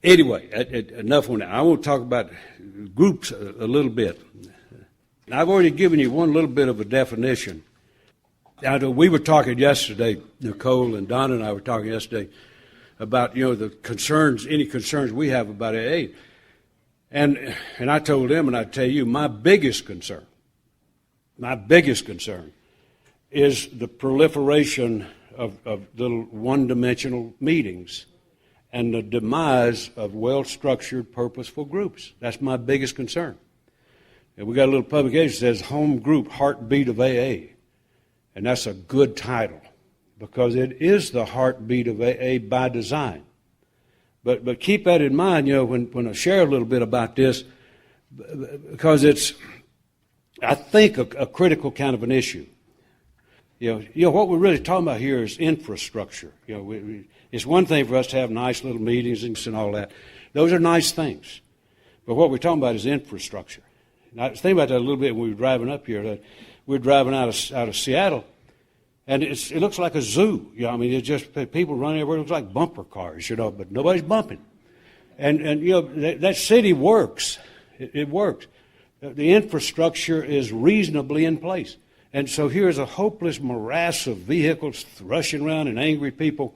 Anyway, enough on that. I want to talk about groups a little bit. I've already given you one little bit of a definition. Now, we were talking yesterday, Nicole and Donna and I were talking yesterday about, the concerns, any concerns we have about AA. And I told them, and I tell you, my biggest concern is the proliferation of little one-dimensional meetings and the demise of well-structured, purposeful groups. That's my biggest concern. And we got a little publication that says Home Group Heartbeat of AA. And that's a good title because it is the heartbeat of AA by design. But keep that in mind, when I share a little bit about this, because it's, I think, a critical kind of an issue. What we're really talking about here is infrastructure. It's one thing for us to have nice little meetings and all that. Those are nice things. But what we're talking about is infrastructure. And I was thinking about that a little bit when we were driving up here. We were driving out of Seattle, and it looks like a zoo. It's just people running everywhere. It looks like bumper cars, but nobody's bumping. And that city works. It works. The infrastructure is reasonably in place. And so here's a hopeless morass of vehicles rushing around and angry people.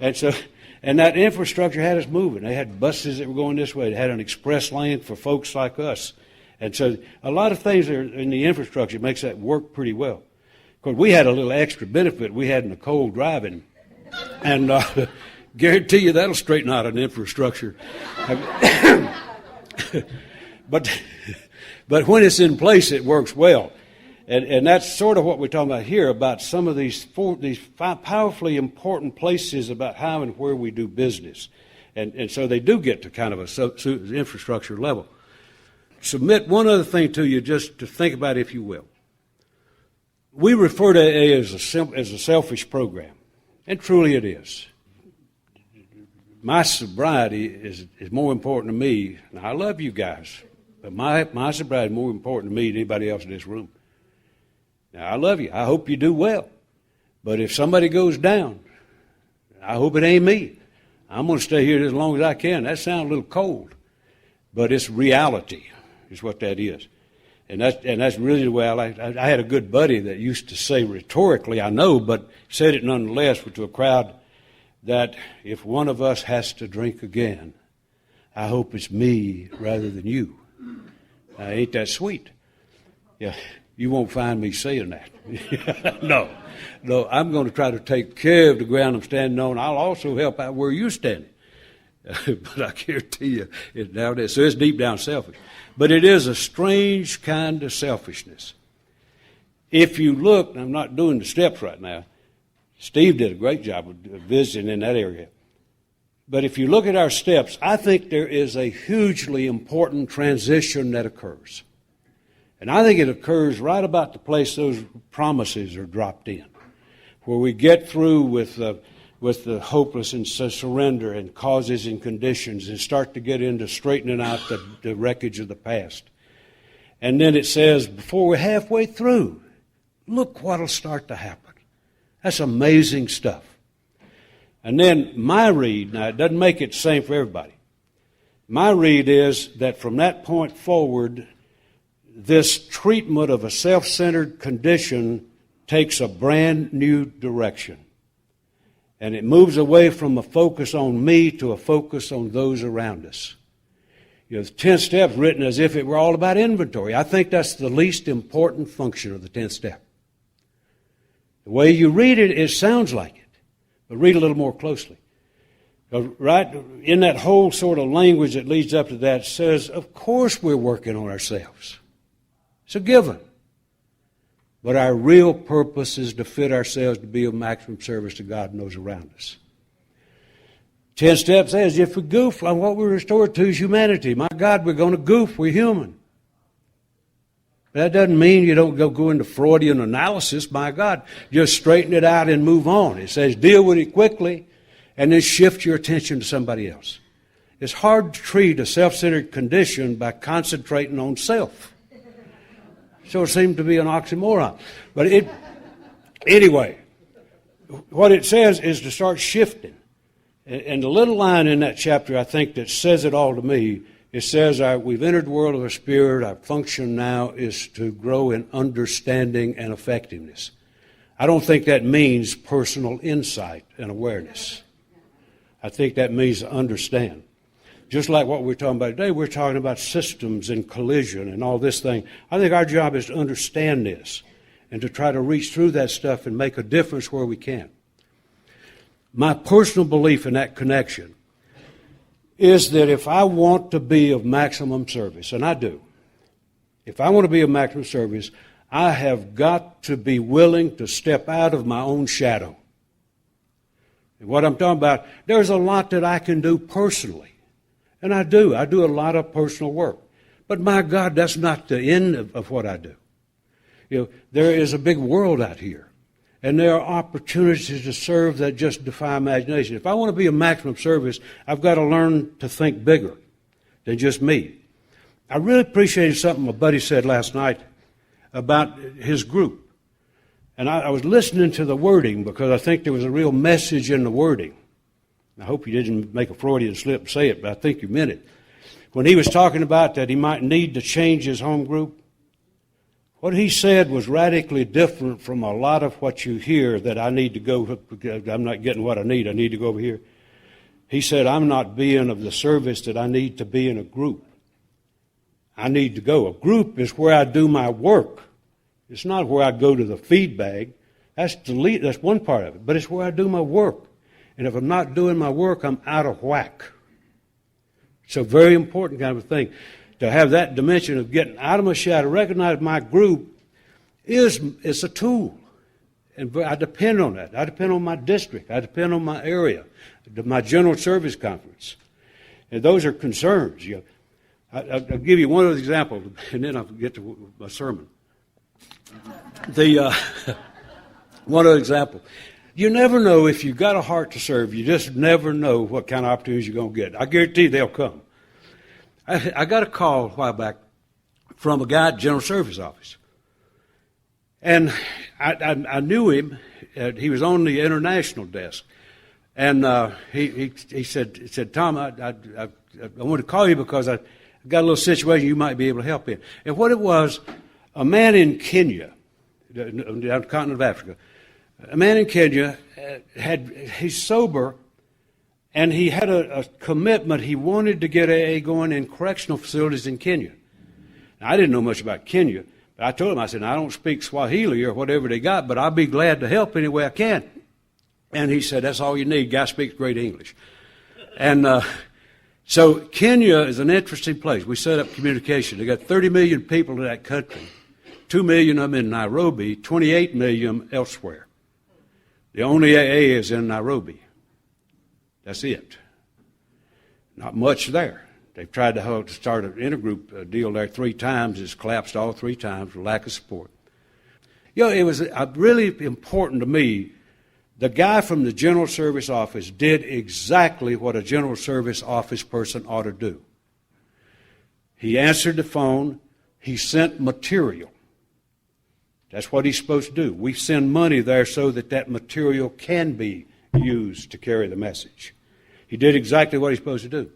And that infrastructure had us moving. They had buses that were going this way. They had an express lane for folks like us. And so a lot of things that are in the infrastructure makes that work pretty well. Of course, we had a little extra benefit. We had Nicole driving. And guarantee you that'll straighten out an infrastructure. But when it's in place, it works well. And that's sort of what we're talking about here, about some of these five powerfully important places about how and where we do business. And so they do get to kind of a infrastructure level. Submit one other thing to you just to think about, if you will. We refer to AA as a selfish program, and truly it is. My sobriety is more important to me. Now, I love you guys, but my sobriety is more important to me than anybody else in this room. Now, I love you. I hope you do well. But if somebody goes down, I hope it ain't me. I'm going to stay here as long as I can. That sounds a little cold, but it's reality is what that is. And that's really the way I like it. I had a good buddy that used to say rhetorically, I know, but said it nonetheless to a crowd, that if one of us has to drink again, I hope it's me rather than you. Now, ain't that sweet? Yeah. You won't find me saying that. No, I'm going to try to take care of the ground I'm standing on. I'll also help out where you're standing. But I guarantee you, it's nowadays. So it's deep down selfish. But it is a strange kind of selfishness. If you look, and I'm not doing the steps right now. Steve did a great job of visiting in that area. But if you look at our steps, I think there is a hugely important transition that occurs. And I think it occurs right about the place those promises are dropped in, where we get through with the hopeless and surrender and causes and conditions and start to get into straightening out the wreckage of the past. And then it says, before we're halfway through, look what'll start to happen. That's amazing stuff. And then my read, now it doesn't make it the same for everybody. My read is that from that point forward, this treatment of a self-centered condition takes a brand new direction. And it moves away from a focus on me to a focus on those around us. The 10th step is written as if it were all about inventory. I think that's the least important function of the 10th step. The way you read it, it sounds like it. But read a little more closely. Right in that whole sort of language that leads up to that, it says, of course we're working on ourselves. It's a given. But our real purpose is to fit ourselves to be of maximum service to God and those around us. 10 steps says, if we goof, what we're restored to is humanity. My God, we're going to goof. We're human. But that doesn't mean you don't go into Freudian analysis. My God, just straighten it out and move on. It says deal with it quickly and then shift your attention to somebody else. It's hard to treat a self-centered condition by concentrating on self. So it seemed to be an oxymoron. But anyway, what it says is to start shifting. And the little line in that chapter, I think, that says it all to me, it says, we've entered the world of the Spirit. Our function now is to grow in understanding and effectiveness. I don't think that means personal insight and awareness. I think that means to understand. Just like what we're talking about today, we're talking about systems and collision and all this thing. I think our job is to understand this and to try to reach through that stuff and make a difference where we can. My personal belief in that connection is that if I want to be of maximum service, and I do, if I want to be of maximum service, I have got to be willing to step out of my own shadow. And what I'm talking about, there's a lot that I can do personally. And I do. I do a lot of personal work. But my God, that's not the end of what I do. There is a big world out here. And there are opportunities to serve that just defy imagination. If I want to be of maximum service, I've got to learn to think bigger than just me. I really appreciated something my buddy said last night about his group. And I was listening to the wording because I think there was a real message in the wording. I hope you didn't make a Freudian slip and say it, but I think you meant it. When he was talking about that he might need to change his home group, what he said was radically different from a lot of what you hear that I need to go, I'm not getting what I need to go over here. He said, I'm not being of the service that I need to be in a group. I need to go. A group is where I do my work. It's not where I go to the feed bag. That's one part of it, but it's where I do my work. And if I'm not doing my work, I'm out of whack. It's a very important kind of thing. To have that dimension of getting out of my shadow, recognize my group is a tool. And I depend on that. I depend on my district. I depend on my area, my general service conference. And those are concerns. I'll give you one other example, and then I'll get to my sermon. One other example. You never know if you've got a heart to serve. You just never know what kind of opportunities you're going to get. I guarantee they'll come. I got a call a while back from a guy at the General Service Office. And I knew him. He was on the international desk. And he said, Tom, I want to call you because I got a little situation you might be able to help in. And what it was, a man in Kenya, on the continent of Africa, a man in Kenya, he's sober, and he had a commitment. He wanted to get AA going in correctional facilities in Kenya. Now, I didn't know much about Kenya, but I told him, I said, I don't speak Swahili or whatever they got, but I'll be glad to help any way I can. And he said, that's all you need. Guy speaks great English. And so Kenya is an interesting place. We set up communication. They got 30 million people in that country, 2 million of them in Nairobi, 28 million elsewhere. The only AA is in Nairobi. That's it. Not much there. They've tried to start an intergroup deal there 3 times. It's collapsed all 3 times for lack of support. It was really important to me. The guy from the General Service Office did exactly what a General Service Office person ought to do. He answered the phone. He sent material. That's what he's supposed to do. We send money there so that material can be used to carry the message. He did exactly what he's supposed to do.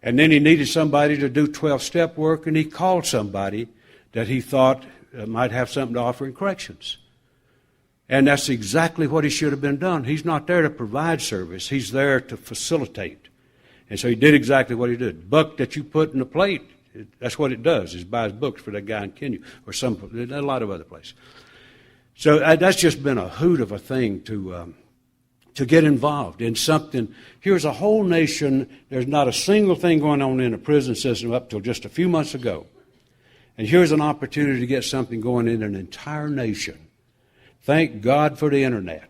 And then he needed somebody to do 12-step work, and he called somebody that he thought might have something to offer in corrections. And that's exactly what he should have been done. He's not there to provide service. He's there to facilitate. And so he did exactly what he did. Buck that you put in the plate, that's what it does, is buys books for that guy in Kenya or a lot of other places. So that's just been a hoot of a thing to get involved in something. Here's a whole nation. There's not a single thing going on in the prison system up till just a few months ago. And here's an opportunity to get something going in an entire nation. Thank God for the internet.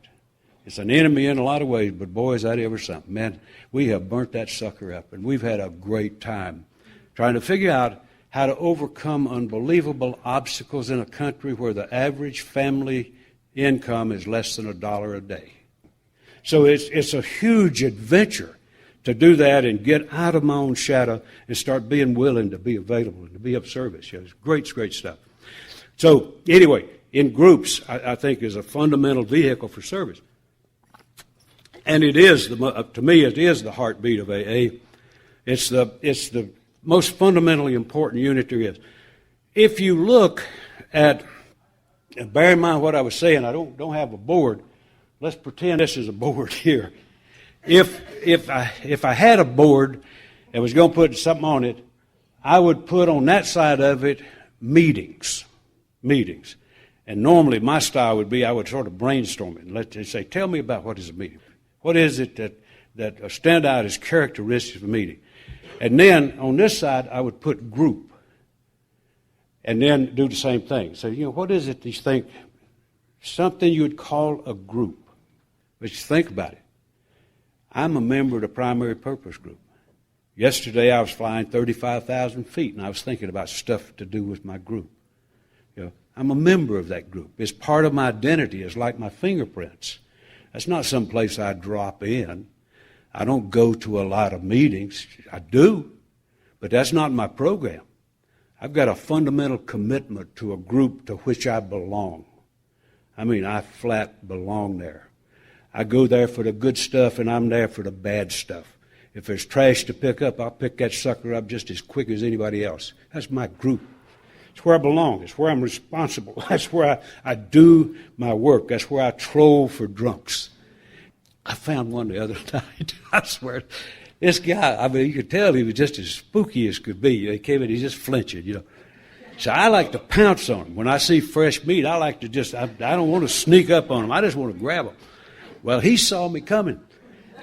It's an enemy in a lot of ways, but boy, is that ever something. Man, we have burnt that sucker up, and we've had a great time trying to figure out how to overcome unbelievable obstacles in a country where the average family income is less than $1 a day. So it's a huge adventure to do that and get out of my own shadow and start being willing to be available and to be of service. It's great stuff. So anyway, in groups, I think is a fundamental vehicle for service. And it is, to me, it is the heartbeat of AA. It's the most fundamentally important unit there is. If you look at, and bear in mind what I was saying, I don't have a board. Let's pretend this is a board here. If I had a board and was going to put something on it, I would put on that side of it meetings. And normally my style would be I would sort of brainstorm it and let them say, tell me about what is a meeting. What is it that stand out as characteristics of a meeting? And then on this side I would put group. And then do the same thing. So, what is it that you think? Something you would call a group. But you think about it. I'm a member of the primary purpose group. Yesterday I was flying 35,000 feet, and I was thinking about stuff to do with my group. I'm a member of that group. It's part of my identity. It's like my fingerprints. That's not some place I drop in. I don't go to a lot of meetings. I do, but that's not my program. I've got a fundamental commitment to a group to which I belong. I flat belong there. I go there for the good stuff, and I'm there for the bad stuff. If there's trash to pick up, I'll pick that sucker up just as quick as anybody else. That's my group. It's where I belong. It's where I'm responsible. That's where I do my work. That's where I troll for drunks. I found one the other night. I swear. This guy, you could tell he was just as spooky as could be. He came in, he's just flinching, So I like to pounce on him. When I see fresh meat, I like to I don't want to sneak up on him. I just want to grab him. Well, he saw me coming.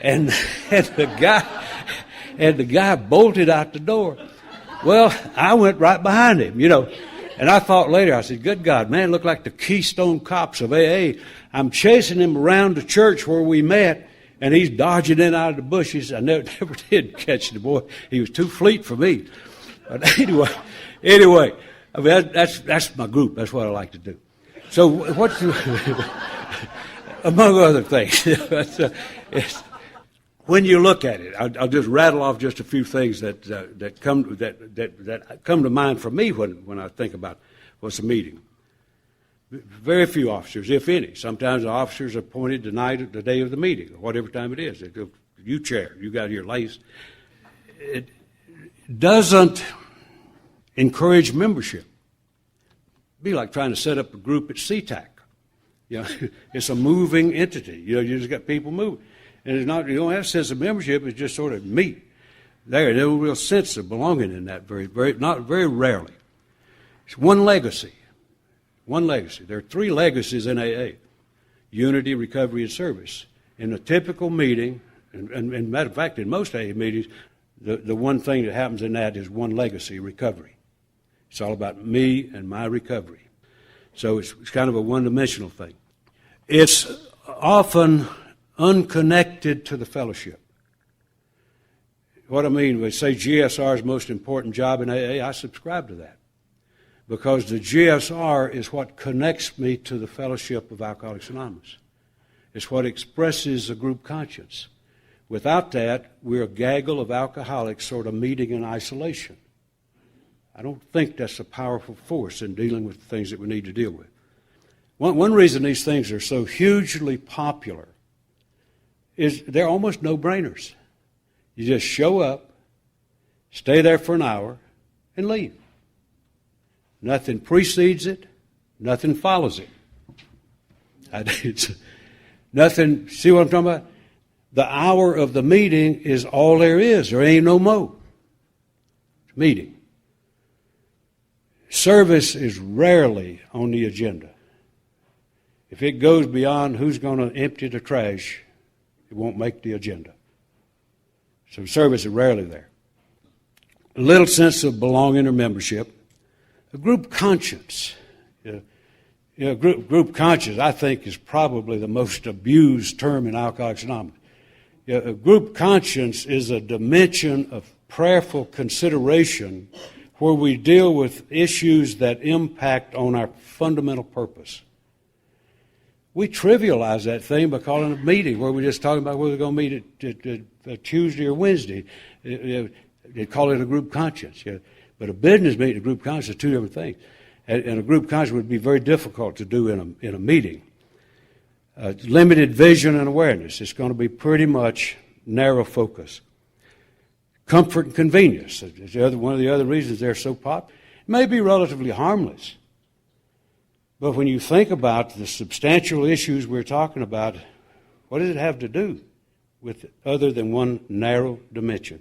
And the guy bolted out the door. Well, I went right behind him, And I thought later, I said, good God, man, look like the Keystone Cops of AA. I'm chasing him around the church where we met. And he's dodging in out of the bushes. I never did catch the boy. He was too fleet for me. But anyway, that's my group. That's what I like to do. So among other things, when you look at it, I'll just rattle off just a few things that come to mind for me when I think about what's a meeting. Very few officers, if any. Sometimes the officers are appointed the day of the meeting, or whatever time it is. They go, you chair, you got your lace. It doesn't encourage membership. It'd be like trying to set up a group at SeaTac. It's a moving entity. You just got people moving. And you don't have a sense of membership, it's just sort of meat. There's no real sense of belonging in that, not very rarely. It's one legacy. One legacy. There are three legacies in AA: unity, recovery, and service. In a typical meeting, and matter of fact, in most AA meetings, the one thing that happens in that is one legacy: recovery. It's all about me and my recovery. So it's kind of a one-dimensional thing. It's often unconnected to the fellowship. What I mean, we say GSR's most important job in AA, I subscribe to that. Because the GSR is what connects me to the fellowship of Alcoholics Anonymous. It's what expresses a group conscience. Without that, we're a gaggle of alcoholics sort of meeting in isolation. I don't think that's a powerful force in dealing with the things that we need to deal with. One reason these things are so hugely popular is they're almost no-brainers. You just show up, stay there for an hour, and leave. Nothing precedes it. Nothing follows it. Nothing. See what I'm talking about? The hour of the meeting is all there is. There ain't no more. Meeting. Service is rarely on the agenda. If it goes beyond who's going to empty the trash, it won't make the agenda. So service is rarely there. A little sense of belonging or membership. A group conscience. Group conscience, I think, is probably the most abused term in Alcoholics Anonymous. A group conscience is a dimension of prayerful consideration where we deal with issues that impact on our fundamental purpose. We trivialize that thing by calling it a meeting, where we're just talking about whether we're going to meet at Tuesday or Wednesday. They call it a group conscience. But a business meeting and a group conscience are two different things. And a group conscience would be very difficult to do in a meeting. limited vision and awareness. It's going to be pretty much narrow focus. Comfort and convenience is one of the other reasons they're so popular. It may be relatively harmless, but when you think about the substantial issues we're talking about, what does it have to do with other than one narrow dimension?